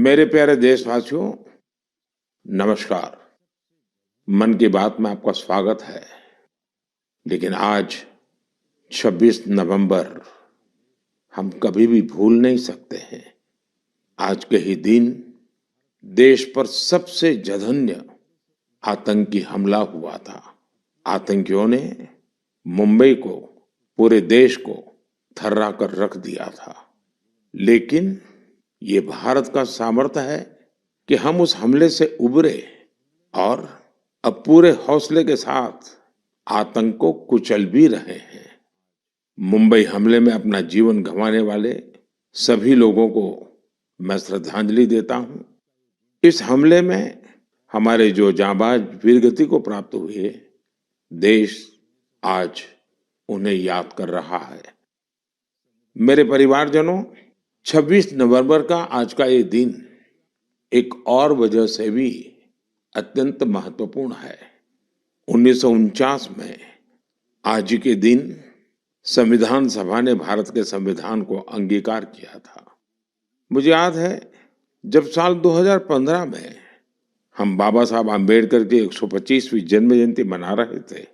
मेरे प्यारे देशवासियों, नमस्कार। मन की बात में आपका स्वागत है। लेकिन आज 26 नवंबर हम कभी भी भूल नहीं सकते हैं। आज के ही दिन देश पर सबसे जघन्य आतंकी हमला हुआ था। आतंकियों ने मुंबई को, पूरे देश को थर्रा कर रख दिया था। लेकिन ये भारत का सामर्थ्य है कि हम उस हमले से उबरे और अब पूरे हौसले के साथ आतंक को कुचल भी रहे हैं। मुंबई हमले में अपना जीवन गंवाने वाले सभी लोगों को मैं श्रद्धांजलि देता हूं। इस हमले में हमारे जो जांबाज वीरगति को प्राप्त हुए, देश आज उन्हें याद कर रहा है। मेरे परिवारजनों, 26 नवंबर का आज का ये दिन एक और वजह से भी अत्यंत महत्वपूर्ण है। 1949 में आज ही के दिन संविधान सभा ने भारत के संविधान को अंगीकार किया था। मुझे याद है, जब साल 2015 में हम बाबा साहब आम्बेडकर की 125वीं जन्म जयंती मना रहे थे,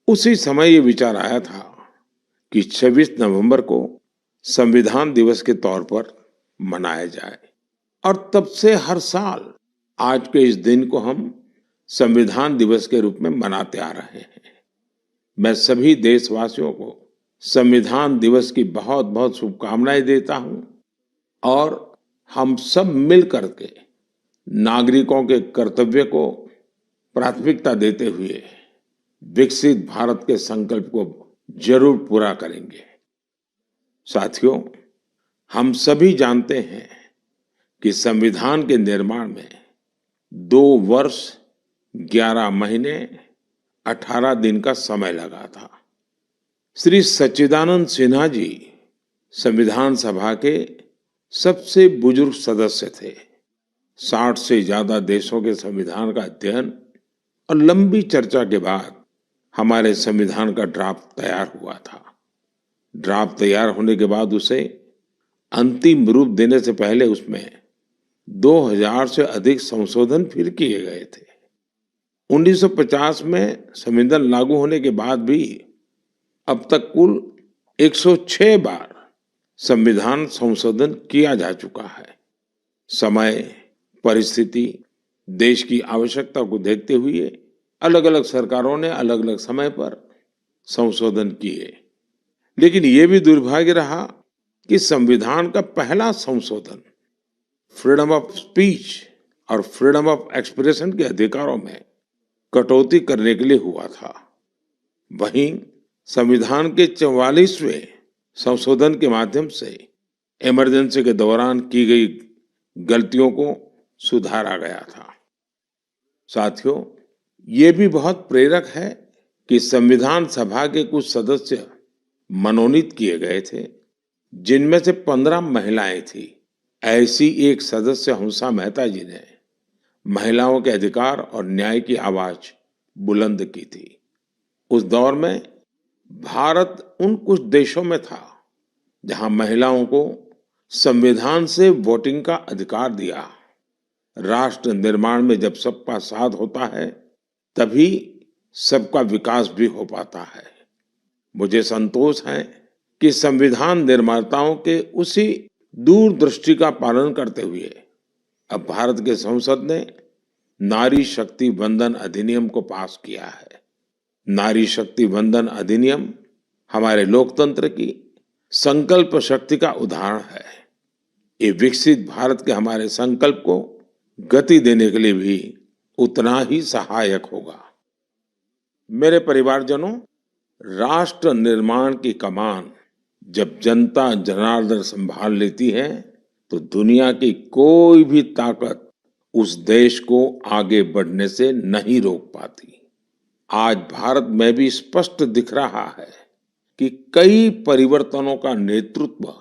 उसी समय ये विचार आया था कि 26 नवंबर को संविधान दिवस के तौर पर मनाया जाए। और तब से हर साल आज के इस दिन को हम संविधान दिवस के रूप में मनाते आ रहे हैं। मैं सभी देशवासियों को संविधान दिवस की बहुत बहुत शुभकामनाएं देता हूं और हम सब मिल करके नागरिकों के कर्तव्य को प्राथमिकता देते हुए विकसित भारत के संकल्प को जरूर पूरा करेंगे। साथियों, हम सभी जानते हैं कि संविधान के निर्माण में 2 वर्ष 11 महीने 18 दिन का समय लगा था। श्री सच्चिदानंद सिन्हा जी संविधान सभा के सबसे बुजुर्ग सदस्य थे। 60 से ज्यादा देशों के संविधान का अध्ययन और लंबी चर्चा के बाद हमारे संविधान का ड्राफ्ट तैयार हुआ था। ड्राफ्ट तैयार होने के बाद उसे अंतिम रूप देने से पहले उसमें 2000 से अधिक संशोधन फिर किए गए थे। 1950 में संविधान लागू होने के बाद भी अब तक कुल 106 बार संविधान संशोधन किया जा चुका है। समय, परिस्थिति, देश की आवश्यकता को देखते हुए अलग अलग सरकारों ने अलग अलग समय पर संशोधन किए। लेकिन ये भी दुर्भाग्य रहा कि संविधान का पहला संशोधन फ्रीडम ऑफ स्पीच और फ्रीडम ऑफ एक्सप्रेशन के अधिकारों में कटौती करने के लिए हुआ था। वहीं संविधान के 44वें संशोधन के माध्यम से इमरजेंसी के दौरान की गई गलतियों को सुधारा गया था। साथियों, ये भी बहुत प्रेरक है कि संविधान सभा के कुछ सदस्य मनोनीत किए गए थे, जिनमें से 15 महिलाएं थी। ऐसी एक सदस्य हंसा मेहता जी ने महिलाओं के अधिकार और न्याय की आवाज बुलंद की थी। उस दौर में भारत उन कुछ देशों में था जहां महिलाओं को संविधान से वोटिंग का अधिकार दिया। राष्ट्र निर्माण में जब सबका साथ होता है, तभी सबका विकास भी हो पाता है। मुझे संतोष है कि संविधान निर्माताओं के उसी दूरदृष्टि का पालन करते हुए अब भारत के संसद ने नारी शक्ति वंदन अधिनियम को पास किया है। नारी शक्ति वंदन अधिनियम हमारे लोकतंत्र की संकल्प शक्ति का उदाहरण है। ये विकसित भारत के हमारे संकल्प को गति देने के लिए भी उतना ही सहायक होगा। मेरे परिवारजनों, राष्ट्र निर्माण की कमान जब जनता जनार्दन संभाल लेती है, तो दुनिया की कोई भी ताकत उस देश को आगे बढ़ने से नहीं रोक पाती। आज भारत में भी स्पष्ट दिख रहा है कि कई परिवर्तनों का नेतृत्व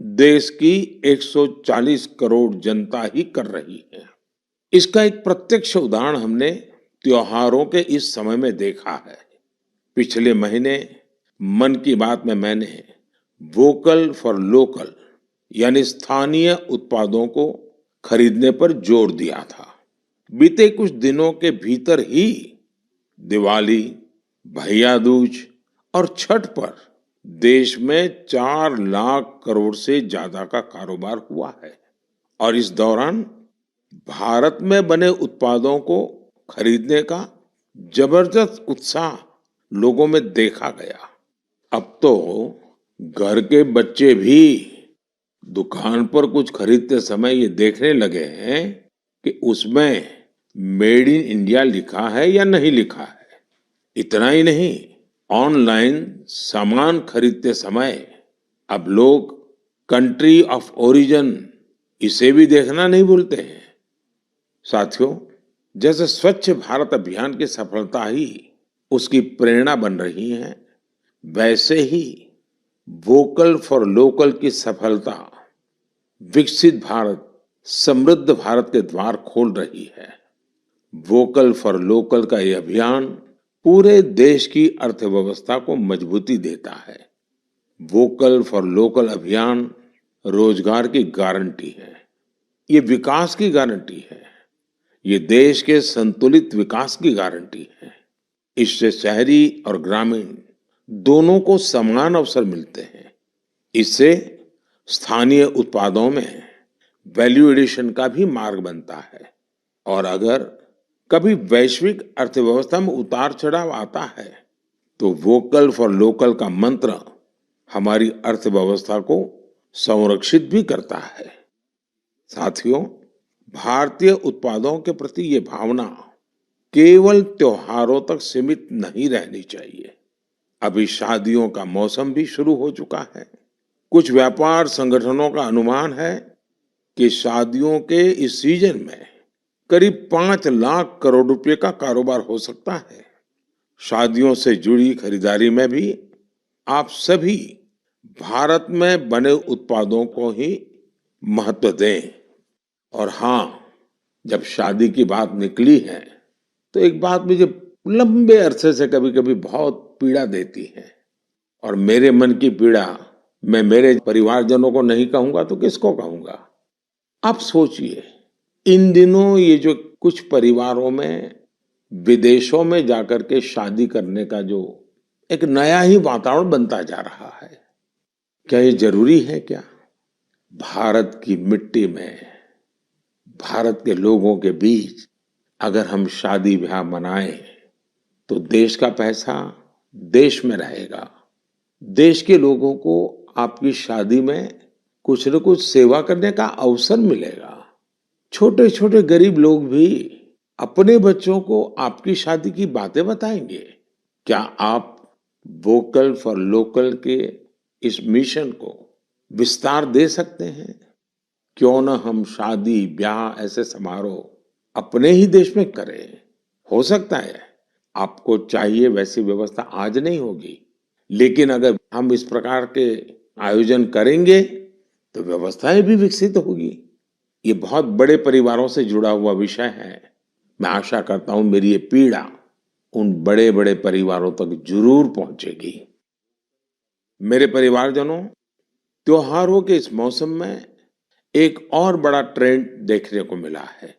देश की 140 करोड़ जनता ही कर रही है। इसका एक प्रत्यक्ष उदाहरण हमने त्योहारों के इस समय में देखा है। पिछले महीने मन की बात में मैंने वोकल फॉर लोकल यानी स्थानीय उत्पादों को खरीदने पर जोर दिया था। बीते कुछ दिनों के भीतर ही दिवाली, भैया दूज और छठ पर देश में 4 लाख करोड़ से ज्यादा का कारोबार हुआ है और इस दौरान भारत में बने उत्पादों को खरीदने का जबरदस्त उत्साह लोगों में देखा गया। अब तो घर के बच्चे भी दुकान पर कुछ खरीदते समय ये देखने लगे हैं कि उसमें मेड इन इंडिया लिखा है या नहीं लिखा है। इतना ही नहीं, ऑनलाइन सामान खरीदते समय अब लोग कंट्री ऑफ ओरिजिन इसे भी देखना नहीं भूलते हैं। साथियों, जैसे स्वच्छ भारत अभियान की सफलता ही उसकी प्रेरणा बन रही है, वैसे ही वोकल फॉर लोकल की सफलता विकसित भारत, समृद्ध भारत के द्वार खोल रही है। वोकल फॉर लोकल का ये अभियान पूरे देश की अर्थव्यवस्था को मजबूती देता है। वोकल फॉर लोकल अभियान रोजगार की गारंटी है, ये विकास की गारंटी है, ये देश के संतुलित विकास की गारंटी है। इससे शहरी और ग्रामीण दोनों को समान अवसर मिलते हैं। इससे स्थानीय उत्पादों में वैल्यू एडिशन का भी मार्ग बनता है और अगर कभी वैश्विक अर्थव्यवस्था में उतार चढ़ाव आता है तो वोकल फॉर लोकल का मंत्र हमारी अर्थव्यवस्था को संरक्षित भी करता है। साथियों, भारतीय उत्पादों के प्रति ये भावना केवल त्योहारों तक सीमित नहीं रहनी चाहिए। अभी शादियों का मौसम भी शुरू हो चुका है। कुछ व्यापार संगठनों का अनुमान है कि शादियों के इस सीजन में करीब 5 लाख करोड़ रुपए का कारोबार हो सकता है। शादियों से जुड़ी खरीदारी में भी आप सभी भारत में बने उत्पादों को ही महत्व दें। और हाँ, जब शादी की बात निकली है तो एक बात मुझे लंबे अरसे से कभी कभी बहुत पीड़ा देती है और मेरे मन की पीड़ा मैं मेरे परिवारजनों को नहीं कहूंगा तो किसको कहूंगा। आप सोचिए, इन दिनों ये जो कुछ परिवारों में विदेशों में जाकर के शादी करने का जो एक नया ही वातावरण बनता जा रहा है, क्या ये जरूरी है क्या? भारत की मिट्टी में, भारत के लोगों के बीच अगर हम शादी ब्याह मनाएं तो देश का पैसा देश में रहेगा। देश के लोगों को आपकी शादी में कुछ न कुछ सेवा करने का अवसर मिलेगा। छोटे छोटे गरीब लोग भी अपने बच्चों को आपकी शादी की बातें बताएंगे। क्या आप वोकल फॉर लोकल के इस मिशन को विस्तार दे सकते हैं? क्यों न हम शादी ब्याह ऐसे समारोह अपने ही देश में करें। हो सकता है आपको चाहिए वैसी व्यवस्था आज नहीं होगी, लेकिन अगर हम इस प्रकार के आयोजन करेंगे तो व्यवस्थाएं भी विकसित होगी। ये बहुत बड़े परिवारों से जुड़ा हुआ विषय है। मैं आशा करता हूं मेरी ये पीड़ा उन बड़े बड़े परिवारों तक जरूर पहुंचेगी। मेरे परिवारजनों, त्योहारों के इस मौसम में एक और बड़ा ट्रेंड देखने को मिला है।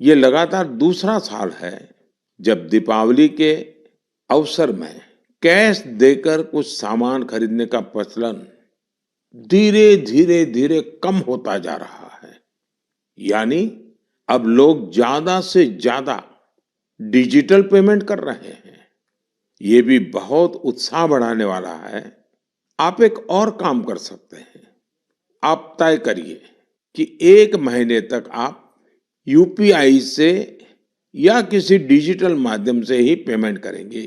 ये लगातार दूसरा साल है जब दीपावली के अवसर में कैश देकर कुछ सामान खरीदने का प्रचलन धीरे धीरे धीरे कम होता जा रहा है। यानी अब लोग ज्यादा से ज्यादा डिजिटल पेमेंट कर रहे हैं। ये भी बहुत उत्साह बढ़ाने वाला है। आप एक और काम कर सकते हैं। आप तय करिए कि 1 महीने तक आप यूपीआई से या किसी डिजिटल माध्यम से ही पेमेंट करेंगे,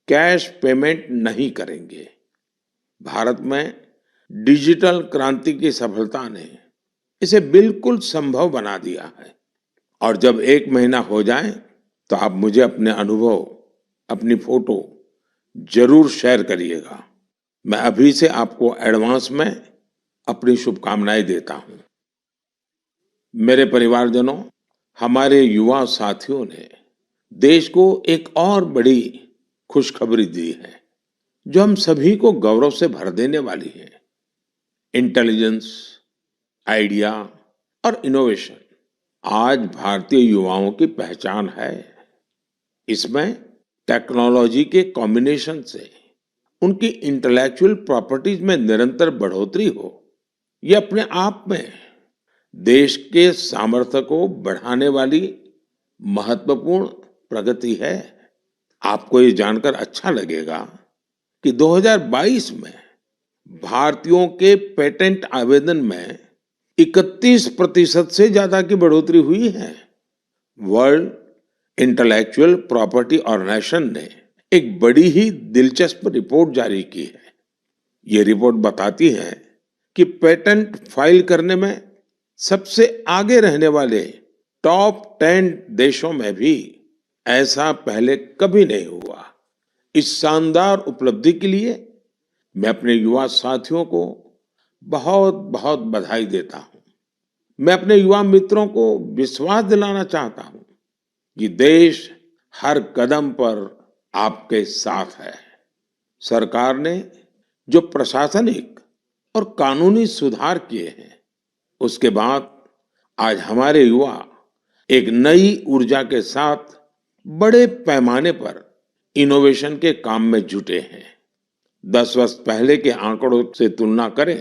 कैश पेमेंट नहीं करेंगे। भारत में डिजिटल क्रांति की सफलता ने इसे बिल्कुल संभव बना दिया है। और जब 1 महीना हो जाए तो आप मुझे अपने अनुभव, अपनी फोटो जरूर शेयर करिएगा। मैं अभी से आपको एडवांस में अपनी शुभकामनाएं देता हूं। मेरे परिवारजनों, हमारे युवा साथियों ने देश को एक और बड़ी खुशखबरी दी है जो हम सभी को गौरव से भर देने वाली है। इंटेलिजेंस, आइडिया और इनोवेशन आज भारतीय युवाओं की पहचान है। इसमें टेक्नोलॉजी के कॉम्बिनेशन से उनकी इंटेलेक्चुअल प्रॉपर्टीज में निरंतर बढ़ोतरी हो, ये अपने आप में देश के सामर्थ्य को बढ़ाने वाली महत्वपूर्ण प्रगति है। आपको ये जानकर अच्छा लगेगा कि 2022 में भारतीयों के पेटेंट आवेदन में 31% से ज्यादा की बढ़ोतरी हुई है। वर्ल्ड इंटेलेक्चुअल प्रॉपर्टी ऑर्गेनाइजेशन ने एक बड़ी ही दिलचस्प रिपोर्ट जारी की है। ये रिपोर्ट बताती है कि पेटेंट फाइल करने में सबसे आगे रहने वाले टॉप 10 देशों में भी ऐसा पहले कभी नहीं हुआ। इस शानदार उपलब्धि के लिए मैं अपने युवा साथियों को बहुत बहुत बधाई देता हूं। मैं अपने युवा मित्रों को विश्वास दिलाना चाहता हूं कि देश हर कदम पर आपके साथ है। सरकार ने जो प्रशासनिक और कानूनी सुधार किए हैं, उसके बाद आज हमारे युवा एक नई ऊर्जा के साथ बड़े पैमाने पर इनोवेशन के काम में जुटे हैं। 10 वर्ष पहले के आंकड़ों से तुलना करें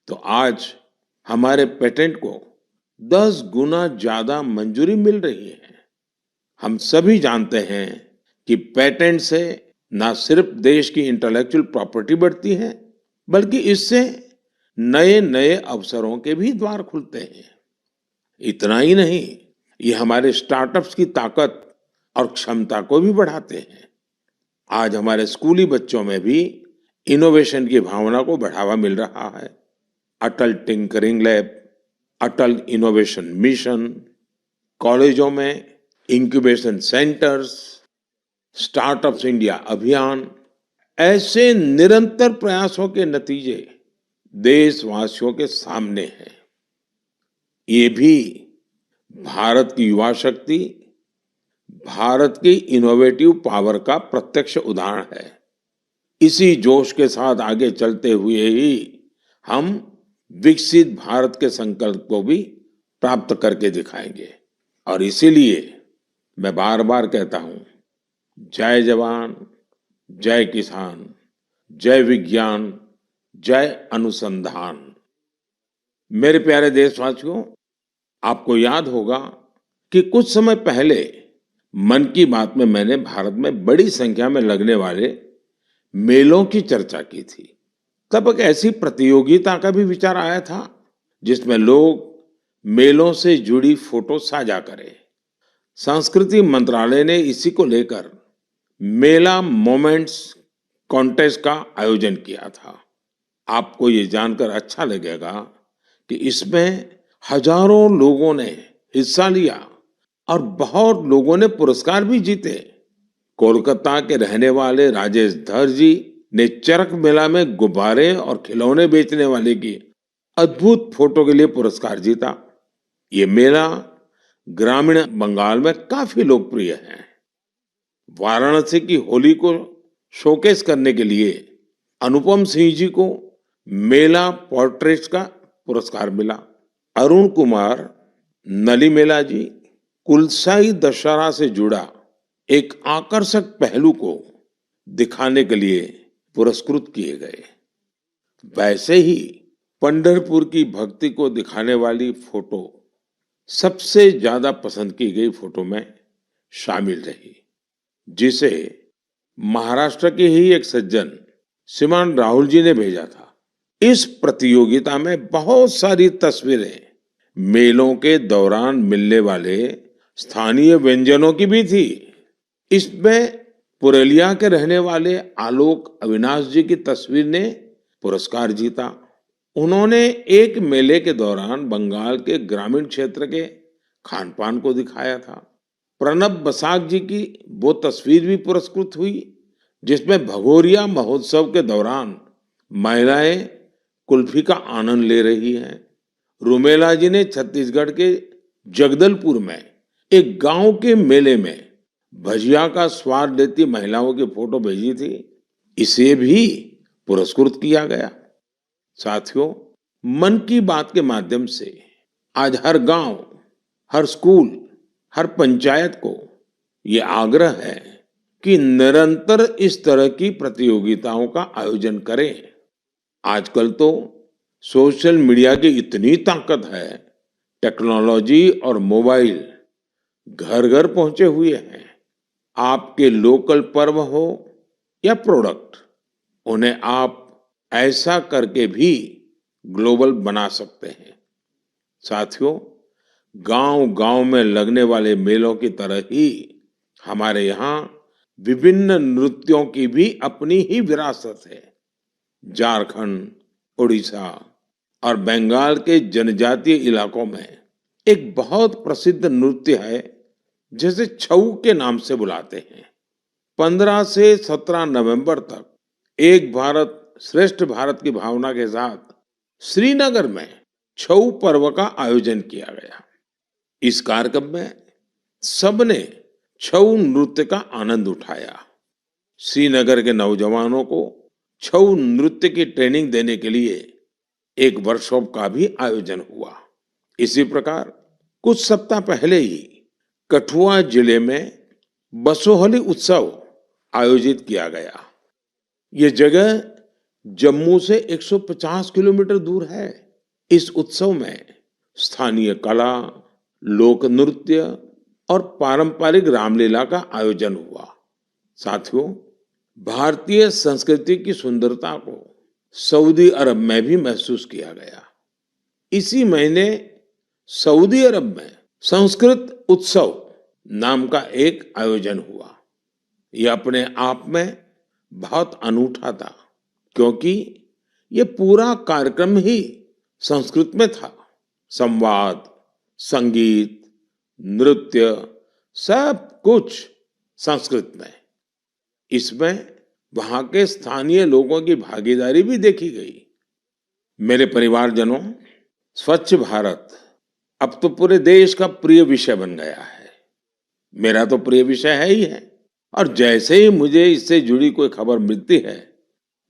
तो आज हमारे पेटेंट को 10 गुना ज्यादा मंजूरी मिल रही है। हम सभी जानते हैं कि पेटेंट से न सिर्फ देश की इंटेलेक्चुअल प्रॉपर्टी बढ़ती है, बल्कि इससे नए नए अवसरों के भी द्वार खुलते हैं। इतना ही नहीं, ये हमारे स्टार्टअप्स की ताकत और क्षमता को भी बढ़ाते हैं। आज हमारे स्कूली बच्चों में भी इनोवेशन की भावना को बढ़ावा मिल रहा है। अटल टिंकरिंग लैब, अटल इनोवेशन मिशन, कॉलेजों में इंक्यूबेशन सेंटर्स, स्टार्टअप्स इंडिया अभियान, ऐसे निरंतर प्रयासों के नतीजे देशवासियों के सामने हैं। ये भी भारत की युवा शक्ति, भारत की इनोवेटिव पावर का प्रत्यक्ष उदाहरण है। इसी जोश के साथ आगे चलते हुए ही हम विकसित भारत के संकल्प को भी प्राप्त करके दिखाएंगे। और इसीलिए मैं बार बार कहता हूं, जय जवान, जय किसान, जय विज्ञान, जय अनुसंधान। मेरे प्यारे देशवासियों, आपको याद होगा कि कुछ समय पहले मन की बात में मैंने भारत में बड़ी संख्या में लगने वाले मेलों की चर्चा की थी। तब एक ऐसी प्रतियोगिता का भी विचार आया था जिसमें लोग मेलों से जुड़ी फोटो साझा करें। संस्कृति मंत्रालय ने इसी को लेकर मेला मोमेंट्स कॉन्टेस्ट का आयोजन किया था। आपको ये जानकर अच्छा लगेगा कि इसमें हजारों लोगों ने हिस्सा लिया और बहुत लोगों ने पुरस्कार भी जीते। कोलकाता के रहने वाले राजेश धर जी ने चरक मेला में गुब्बारे और खिलौने बेचने वाले की अद्भुत फोटो के लिए पुरस्कार जीता। ये मेला ग्रामीण बंगाल में काफी लोकप्रिय है। वाराणसी की होली को शोकेस करने के लिए अनुपम सिंह जी को मेला पोर्ट्रेट्स का पुरस्कार मिला। अरुण कुमार नलीमेला जी कुलसाई दशहरा से जुड़ा एक आकर्षक पहलू को दिखाने के लिए पुरस्कृत किए गए। वैसे ही पंढरपुर की भक्ति को दिखाने वाली फोटो सबसे ज्यादा पसंद की गई फोटो में शामिल रही, जिसे महाराष्ट्र के ही एक सज्जन श्रीमान राहुल जी ने भेजा था। इस प्रतियोगिता में बहुत सारी तस्वीरें मेलों के दौरान मिलने वाले स्थानीय व्यंजनों की भी थी। इसमें पुरुलिया के रहने वाले आलोक अविनाश जी की तस्वीर ने पुरस्कार जीता। उन्होंने एक मेले के दौरान बंगाल के ग्रामीण क्षेत्र के खान पान को दिखाया था। प्रणब बसाक जी की वो तस्वीर भी पुरस्कृत हुई जिसमें भगोरिया महोत्सव के दौरान महिलाएं कुल्फी का आनंद ले रही हैं। रूमेला जी ने छत्तीसगढ़ के जगदलपुर में एक गांव के मेले में भजिया का स्वाद लेती महिलाओं की फोटो भेजी थी। इसे भी पुरस्कृत किया गया। साथियों, मन की बात के माध्यम से आज हर गांव, हर स्कूल, हर पंचायत को ये आग्रह है कि निरंतर इस तरह की प्रतियोगिताओं का आयोजन करें। आजकल तो सोशल मीडिया की इतनी ताकत है, टेक्नोलॉजी और मोबाइल घर घर पहुंचे हुए हैं। आपके लोकल पर्व हो या प्रोडक्ट, उन्हें आप ऐसा करके भी ग्लोबल बना सकते हैं। साथियों, गांव-गांव में लगने वाले मेलों की तरह ही हमारे यहाँ विभिन्न नृत्यों की भी अपनी ही विरासत है। झारखंड, उड़ीसा और बंगाल के जनजातीय इलाकों में एक बहुत प्रसिद्ध नृत्य है जिसे छऊ के नाम से बुलाते हैं। 15 से 17 नवंबर तक एक भारत श्रेष्ठ भारत की भावना के साथ श्रीनगर में छऊ पर्व का आयोजन किया गया। इस कार्यक्रम में सबने छऊ नृत्य का आनंद उठाया। श्रीनगर के नौजवानों को छऊ नृत्य की ट्रेनिंग देने के लिए एक वर्कशॉप का भी आयोजन हुआ। इसी प्रकार कुछ सप्ताह पहले ही कठुआ जिले में बसोहली उत्सव आयोजित किया गया। ये जगह जम्मू से 150 किलोमीटर दूर है। इस उत्सव में स्थानीय कला, लोक नृत्य और पारंपरिक रामलीला का आयोजन हुआ। साथियों, भारतीय संस्कृति की सुंदरता को सऊदी अरब में भी महसूस किया गया। इसी महीने सऊदी अरब में संस्कृत उत्सव नाम का एक आयोजन हुआ। यह अपने आप में बहुत अनूठा था, क्योंकि ये पूरा कार्यक्रम ही संस्कृत में था। संवाद, संगीत, नृत्य, सब कुछ संस्कृत में। इसमें वहां के स्थानीय लोगों की भागीदारी भी देखी गई। मेरे परिवारजनों, स्वच्छ भारत अब तो पूरे देश का प्रिय विषय बन गया है। मेरा तो प्रिय विषय है ही है, और जैसे ही मुझे इससे जुड़ी कोई खबर मिलती है,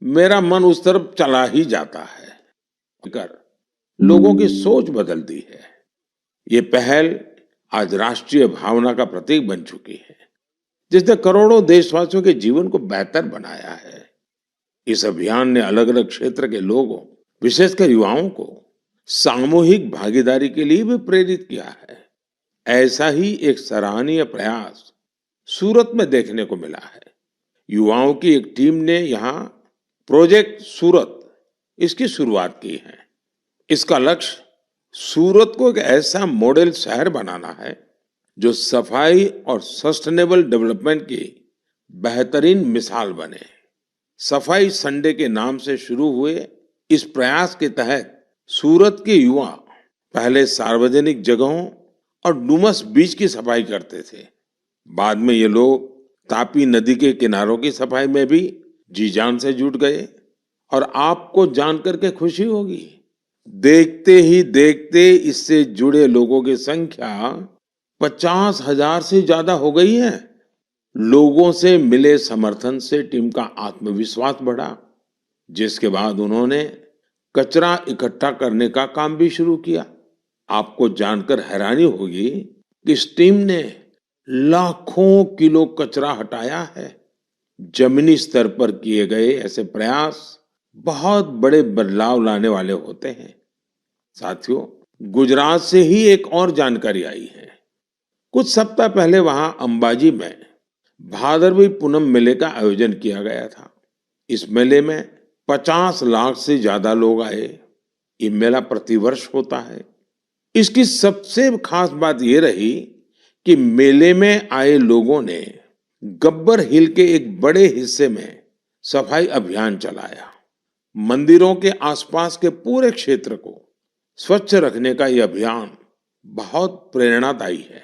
मेरा मन उस तरफ चला ही जाता है। लोगों की सोच बदलती है। ये पहल आज राष्ट्रीय भावना का प्रतीक बन चुकी है, जिसने करोड़ों देशवासियों के जीवन को बेहतर बनाया है। इस अभियान ने अलग अलग क्षेत्र के लोगों, विशेषकर युवाओं को सामूहिक भागीदारी के लिए भी प्रेरित किया है। ऐसा ही एक सराहनीय प्रयास सूरत में देखने को मिला है। युवाओं की एक टीम ने यहाँ प्रोजेक्ट सूरत, इसकी शुरुआत की है। इसका लक्ष्य सूरत को एक ऐसा मॉडल शहर बनाना है जो सफाई और सस्टेनेबल डेवलपमेंट की बेहतरीन मिसाल बने। सफाई संडे के नाम से शुरू हुए इस प्रयास के तहत सूरत के युवा पहले सार्वजनिक जगहों और डुमस बीच की सफाई करते थे। बाद में ये लोग तापी नदी के किनारों की सफाई में भी जी जान से जुट गए। और आपको जानकर के खुशी होगी, देखते ही देखते इससे जुड़े लोगों की संख्या 50,000 से ज्यादा हो गई है। लोगों से मिले समर्थन से टीम का आत्मविश्वास बढ़ा, जिसके बाद उन्होंने कचरा इकट्ठा करने का काम भी शुरू किया। आपको जानकर हैरानी होगी कि इस टीम ने लाखों किलो कचरा हटाया है। जमीनी स्तर पर किए गए ऐसे प्रयास बहुत बड़े बदलाव लाने वाले होते हैं। साथियों, गुजरात से ही एक और जानकारी आई है। कुछ सप्ताह पहले वहां अंबाजी में भादरवी पूनम मेले का आयोजन किया गया था। इस मेले में 50 लाख से ज्यादा लोग आए। ये मेला प्रतिवर्ष होता है। इसकी सबसे खास बात यह रही कि मेले में आए लोगों ने गब्बर हिल के एक बड़े हिस्से में सफाई अभियान चलाया। मंदिरों के आसपास के पूरे क्षेत्र को स्वच्छ रखने का यह अभियान बहुत प्रेरणादायी है।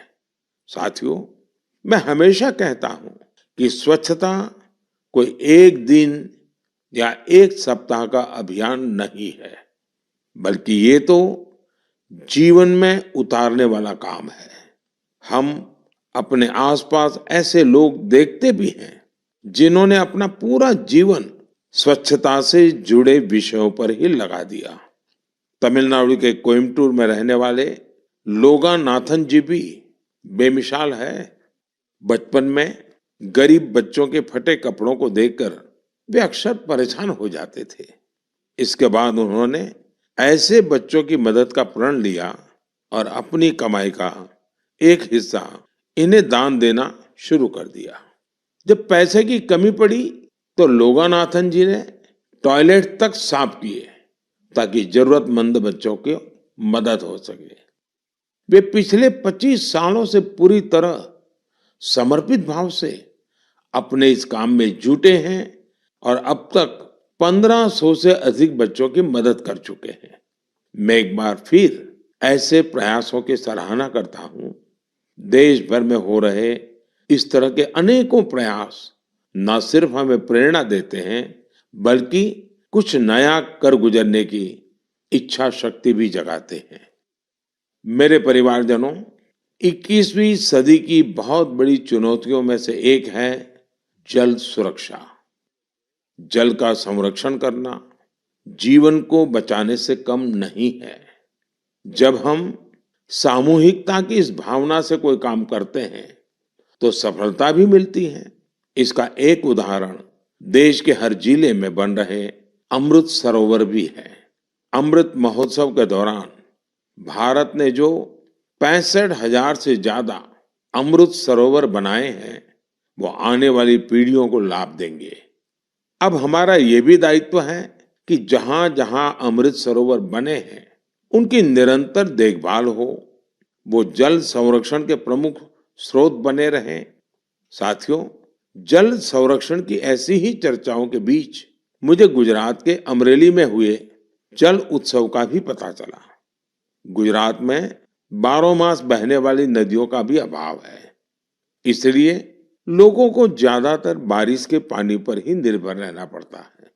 साथियों, मैं हमेशा कहता हूं कि स्वच्छता कोई एक दिन या एक सप्ताह का अभियान नहीं है, बल्कि ये तो जीवन में उतारने वाला काम है। हम अपने आसपास ऐसे लोग देखते भी हैं जिन्होंने अपना पूरा जीवन स्वच्छता से जुड़े विषयों पर ही लगा दिया। तमिलनाडु के कोयम्बटूर में रहने वाले लोगानाथन जी भी बेमिसाल है। बचपन में गरीब बच्चों के फटे कपड़ों को देखकर वे अक्सर परेशान हो जाते थे। इसके बाद उन्होंने ऐसे बच्चों की मदद का प्रण लिया और अपनी कमाई का एक हिस्सा इन्हें दान देना शुरू कर दिया। जब पैसे की कमी पड़ी तो लोगानाथन जी ने टॉयलेट तक साफ किए ताकि जरूरतमंद बच्चों की मदद हो सके। वे पिछले 25 सालों से पूरी तरह समर्पित भाव से अपने इस काम में जुटे हैं और अब तक 1500 से अधिक बच्चों की मदद कर चुके हैं। मैं एक बार फिर ऐसे प्रयासों की सराहना करता हूं। देश भर में हो रहे इस तरह के अनेकों प्रयास न सिर्फ हमें प्रेरणा देते हैं बल्कि कुछ नया कर गुजरने की इच्छा शक्ति भी जगाते हैं। मेरे परिवारजनों, 21वीं सदी की बहुत बड़ी चुनौतियों में से एक है जल सुरक्षा। जल का संरक्षण करना जीवन को बचाने से कम नहीं है। जब हम सामूहिकता की इस भावना से कोई काम करते हैं तो सफलता भी मिलती है। इसका एक उदाहरण देश के हर जिले में बन रहे अमृत सरोवर भी है। अमृत महोत्सव के दौरान भारत ने जो 65,000 से ज्यादा अमृत सरोवर बनाए हैं वो आने वाली पीढ़ियों को लाभ देंगे। अब हमारा ये भी दायित्व है कि जहां जहां अमृत सरोवर बने हैं उनकी निरंतर देखभाल हो, वो जल संरक्षण के प्रमुख स्रोत बने रहें। साथियों, जल संरक्षण की ऐसी ही चर्चाओं के बीच मुझे गुजरात के अमरेली में हुए जल उत्सव का भी पता चला। गुजरात में 12 मास बहने वाली नदियों का भी अभाव है, इसलिए लोगों को ज्यादातर बारिश के पानी पर ही निर्भर रहना पड़ता है।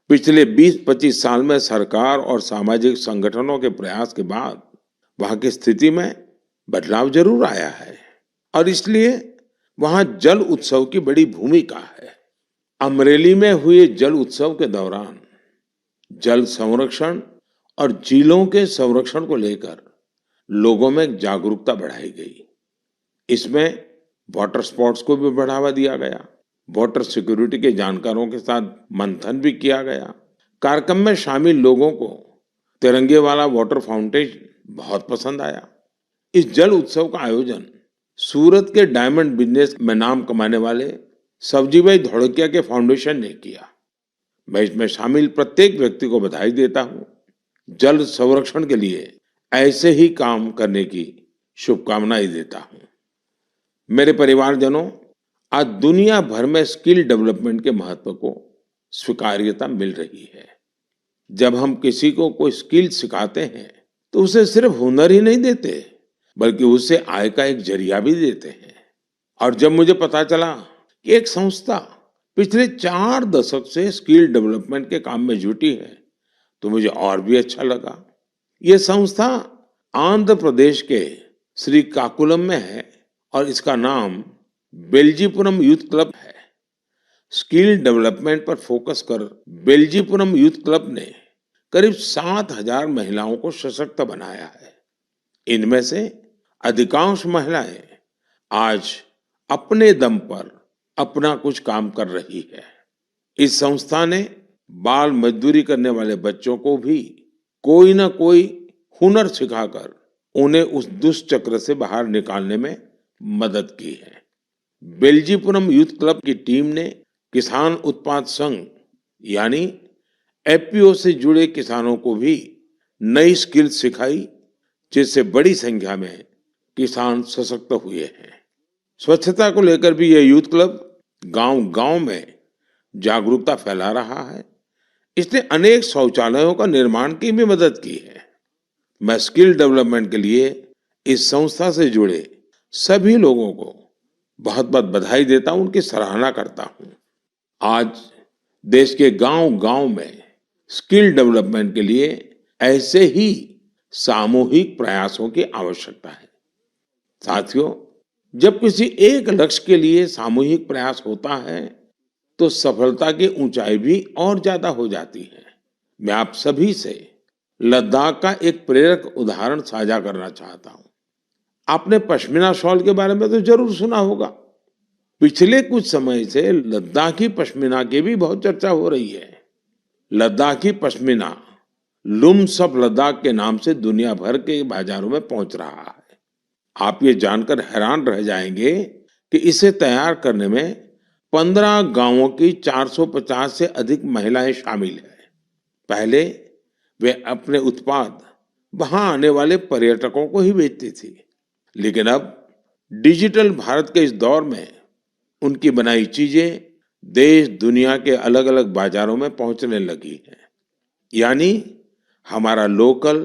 पिछले 20-25 साल में सरकार और सामाजिक संगठनों के प्रयास के बाद वहां की स्थिति में बदलाव जरूर आया है और इसलिए वहां जल उत्सव की बड़ी भूमिका है। अमरेली में हुए जल उत्सव के दौरान जल संरक्षण और झीलों के संरक्षण को लेकर लोगों में जागरूकता बढ़ाई गई। इसमें वाटर स्पोर्ट्स को भी बढ़ावा दिया गया। वाटर सिक्योरिटी के जानकारों के साथ मंथन भी किया गया। कार्यक्रम में शामिल लोगों को तिरंगे वाला वाटर फाउंटेन बहुत पसंद आया। इस जल उत्सव का आयोजन सूरत के डायमंड बिजनेस में नाम कमाने वाले सब्जी भाई धोड़किया के फाउंडेशन ने किया। मैं इसमें शामिल प्रत्येक व्यक्ति को बधाई देता हूं। जल संरक्षण के लिए ऐसे ही काम करने की शुभकामनाएं देता हूं। मेरे परिवारजनों, आज दुनिया भर में स्किल डेवलपमेंट के महत्व को स्वीकार्यता मिल रही है। जब हम किसी को कोई स्किल सिखाते हैं तो उसे सिर्फ हुनर ही नहीं देते बल्कि उसे आय का एक जरिया भी देते हैं। और जब मुझे पता चला कि एक संस्था पिछले 4 दशक से स्किल डेवलपमेंट के काम में जुटी है तो मुझे और भी अच्छा लगा। ये संस्था आंध्र प्रदेश के श्रीकाकुलम में है और इसका नाम बेल्जीपुरम यूथ क्लब है। स्किल डेवलपमेंट पर फोकस कर बेल्जीपुरम यूथ क्लब ने करीब 7,000 महिलाओं को सशक्त बनाया है। इनमें से अधिकांश महिलाएं आज अपने दम पर अपना कुछ काम कर रही है। इस संस्था ने बाल मजदूरी करने वाले बच्चों को भी कोई ना कोई हुनर सिखाकर उन्हें उस दुष्चक्र से बाहर निकालने में मदद की है। बेल्जीपुरम यूथ क्लब की टीम ने किसान उत्पाद संघ यानी एफपीओ से जुड़े किसानों को भी नई स्किल सिखाई, जिससे बड़ी संख्या में किसान सशक्त हुए हैं। स्वच्छता को लेकर भी यह यूथ क्लब गांव-गांव में जागरूकता फैला रहा है। इसने अनेक शौचालयों का निर्माण की भी मदद की है। मैं स्किल डेवलपमेंट के लिए इस संस्था से जुड़े सभी लोगों को बहुत बहुत बधाई देता हूं, उनकी सराहना करता हूं। आज देश के गांव-गांव में स्किल डेवलपमेंट के लिए ऐसे ही सामूहिक प्रयासों की आवश्यकता है। साथियों, जब किसी एक लक्ष्य के लिए सामूहिक प्रयास होता है तो सफलता की ऊंचाई भी और ज्यादा हो जाती है। मैं आप सभी से लद्दाख का एक प्रेरक उदाहरण साझा करना चाहता हूं। आपने पश्मीना शॉल के बारे में तो जरूर सुना होगा। पिछले कुछ समय से लद्दाखी पश्मीना की भी बहुत चर्चा हो रही है। लद्दाखी पश्मीना लुम्स ऑफ लद्दाख के नाम से दुनिया भर के बाजारों में पहुंच रहा है। आप ये जानकर हैरान रह जाएंगे कि इसे तैयार करने में 15 गांवों की 450 से अधिक महिलाएं शामिल हैं। पहले वे अपने उत्पाद वहां आने वाले पर्यटकों को ही बेचती थी, लेकिन अब डिजिटल भारत के इस दौर में उनकी बनाई चीजें देश दुनिया के अलग अलग बाजारों में पहुंचने लगी हैं। यानी हमारा लोकल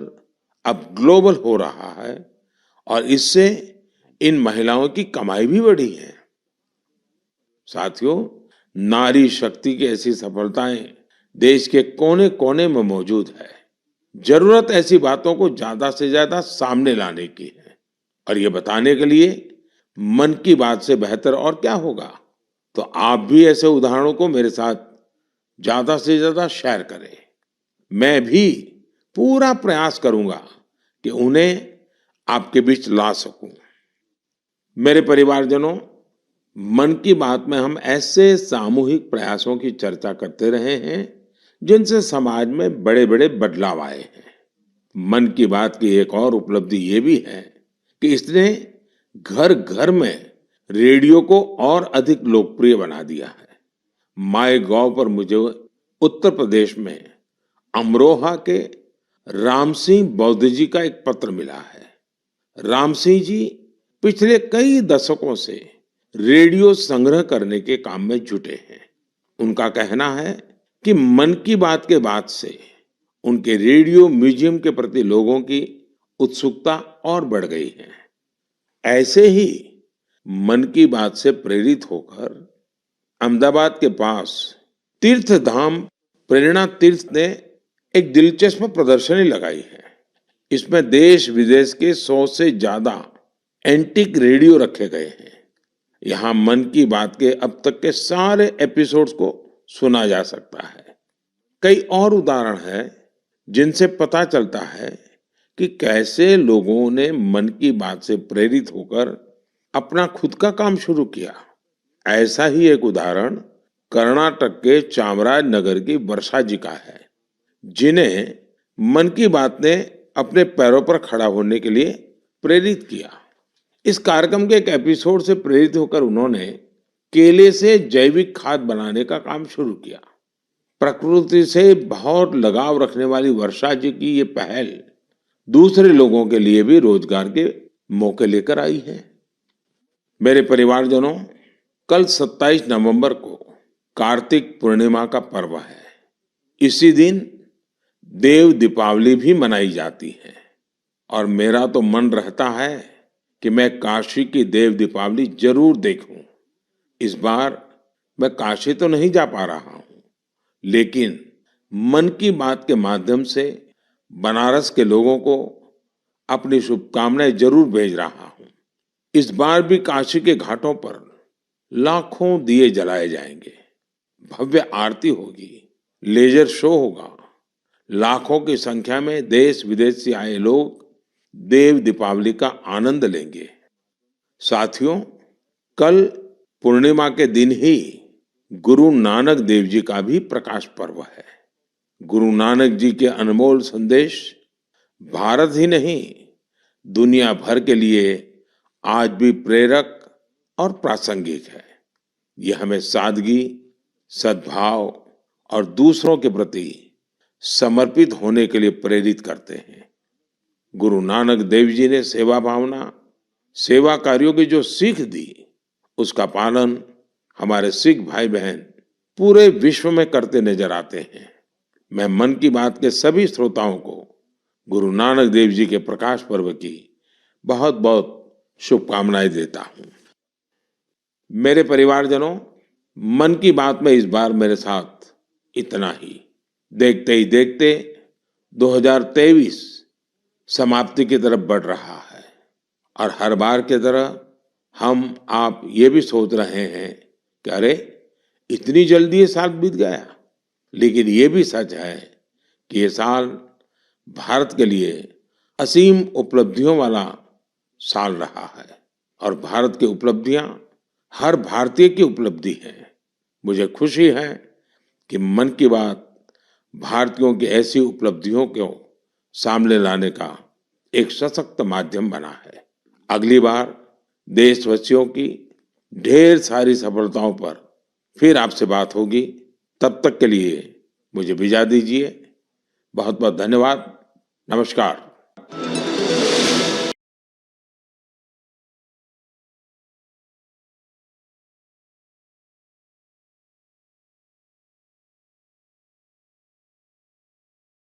अब ग्लोबल हो रहा है और इससे इन महिलाओं की कमाई भी बढ़ी है। साथियों, नारी शक्ति की ऐसी सफलताएं देश के कोने कोने में मौजूद है। जरूरत ऐसी बातों को ज्यादा से ज्यादा सामने लाने की है और ये बताने के लिए मन की बात से बेहतर और क्या होगा। तो आप भी ऐसे उदाहरणों को मेरे साथ ज्यादा से ज्यादा शेयर करें। मैं भी पूरा प्रयास करूंगा कि उन्हें आपके बीच ला सकूं। मेरे परिवारजनों, मन की बात में हम ऐसे सामूहिक प्रयासों की चर्चा करते रहे हैं जिनसे समाज में बड़े बड़े बदलाव आए हैं। मन की बात की एक और उपलब्धि ये भी है कि इसने घर घर में रेडियो को और अधिक लोकप्रिय बना दिया है। माय गॉव पर मुझे उत्तर प्रदेश में अमरोहा के राम सिंह बौद्ध जी का एक पत्र मिला है। राम सिंह जी पिछले कई दशकों से रेडियो संग्रह करने के काम में जुटे हैं। उनका कहना है कि मन की बात के बाद से उनके रेडियो म्यूजियम के प्रति लोगों की उत्सुकता और बढ़ गई है। ऐसे ही मन की बात से प्रेरित होकर अहमदाबाद के पास तीर्थ धाम प्रेरणा तीर्थ ने एक दिलचस्प प्रदर्शनी लगाई है। इसमें देश विदेश के 100 से ज्यादा एंटीक रेडियो रखे गए हैं। यहाँ मन की बात के अब तक के सारे एपिसोड्स को सुना जा सकता है। कई और उदाहरण हैं जिनसे पता चलता है कि कैसे लोगों ने मन की बात से प्रेरित होकर अपना खुद का काम शुरू किया। ऐसा ही एक उदाहरण कर्नाटक के चामराजनगर की वर्षा जी का है, जिन्हें मन की बात ने अपने पैरों पर खड़ा होने के लिए प्रेरित किया। इस कार्यक्रम के एक एपिसोड से प्रेरित होकर उन्होंने केले से जैविक खाद बनाने का काम शुरू किया। प्रकृति से बहुत लगाव रखने वाली वर्षा जी की ये पहल दूसरे लोगों के लिए भी रोजगार के मौके लेकर आई है। मेरे परिवारजनों, कल 27 नवंबर को कार्तिक पूर्णिमा का पर्व है। इसी दिन देव दीपावली भी मनाई जाती है और मेरा तो मन रहता है कि मैं काशी की देव दीपावली जरूर देखूं। इस बार मैं काशी तो नहीं जा पा रहा हूं, लेकिन मन की बात के माध्यम से बनारस के लोगों को अपनी शुभकामनाएं जरूर भेज रहा हूं। इस बार भी काशी के घाटों पर लाखों दिए जलाए जाएंगे, भव्य आरती होगी, लेजर शो होगा। लाखों की संख्या में देश विदेश से आए लोग देव दीपावली का आनंद लेंगे। साथियों, कल पूर्णिमा के दिन ही गुरु नानक देव जी का भी प्रकाश पर्व है। गुरु नानक जी के अनमोल संदेश भारत ही नहीं, दुनिया भर के लिए आज भी प्रेरक और प्रासंगिक है। यह हमें सादगी, सद्भाव और दूसरों के प्रति समर्पित होने के लिए प्रेरित करते हैं। गुरु नानक देव जी ने सेवा भावना, सेवा कार्यों की जो सीख दी, उसका पालन हमारे सिख भाई बहन पूरे विश्व में करते नजर आते हैं। मैं मन की बात के सभी श्रोताओं को गुरु नानक देव जी के प्रकाश पर्व की बहुत बहुत शुभकामनाएं देता हूं। मेरे परिवारजनों, मन की बात में इस बार मेरे साथ इतना ही। देखते ही देखते 2023 समाप्ति की तरफ बढ़ रहा है और हर बार की तरह हम आप ये भी सोच रहे हैं कि अरे इतनी जल्दी ये साल बीत गया। लेकिन ये भी सच है कि ये साल भारत के लिए असीम उपलब्धियों वाला साल रहा है और भारत की उपलब्धियां हर भारतीय की उपलब्धि है। मुझे खुशी है कि मन की बात भारतीयों की ऐसी उपलब्धियों को सामने लाने का एक सशक्त माध्यम बना है। अगली बार देशवासियों की ढेर सारी सफलताओं पर फिर आपसे बात होगी। तब तक के लिए मुझे विदा दीजिए। बहुत बहुत धन्यवाद। नमस्कार।